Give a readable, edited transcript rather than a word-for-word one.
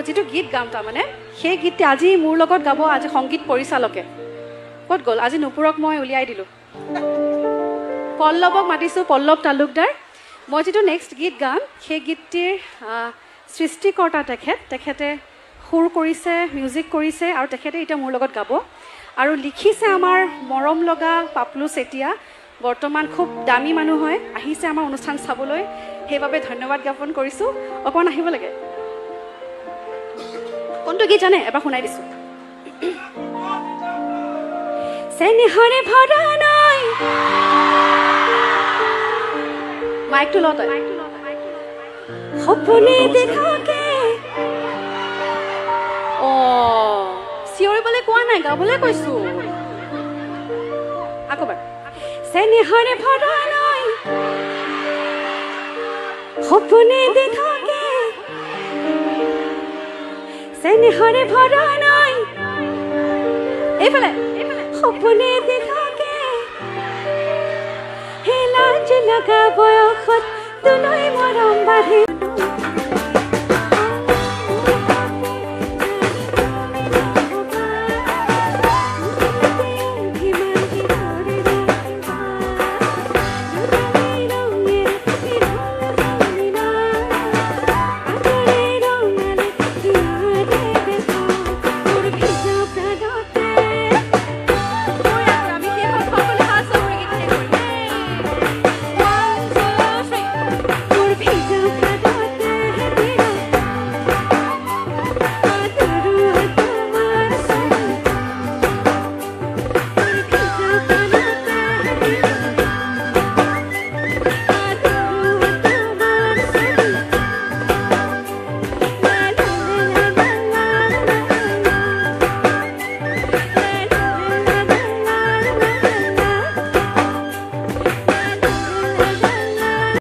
যিটো গীত গাম তাৰমানে সেই গীতটি আজি মোৰ লগত গাব আজি সংগীত পৰিচালকে ক'ত গ'ল আজি নুপুৰক মই উলিয়াই দিলোঁ পল্লৱক মাতিছোঁ পল্লৱ তালুকদাৰ মই যিটো নেক্সট গীত গাম সেই গীতটিৰ সৃষ্টিকৰ্তা তেখেতে সুৰ কৰিছে মিউজিক কৰিছে আৰু তেখেতে এতিয়া মোৰ লগত গাব আৰু লিখিছে আমাৰ মৰম লগা পাপলু চেতিয়া বৰ্তমান খুব দামী মানুহ হয় আহিছে আমাৰ অনুষ্ঠান চাবলৈ সেইবাবে ধন্যবাদ জ্ঞাপন কৰিছোঁ অকণ আহিব লাগে কোনটো গীত জানে এবাৰ শুনাই দিছোঁ চেনেহৰে ভৰা নাই মাইকটো ল তই সপোনে দেখাকে চিঞৰিবলৈ কোৱা নাই গাবলৈ কৈছোঁ আকৌ এবাৰ চেনেহৰে ভৰা নাই সপোনে দেখাকে চেনেহৰে ভৰা নাই এইফালে সপোনে দেখাকে হে লাজ লগা বয়সত তোলৈ মৰম বাঢ়ি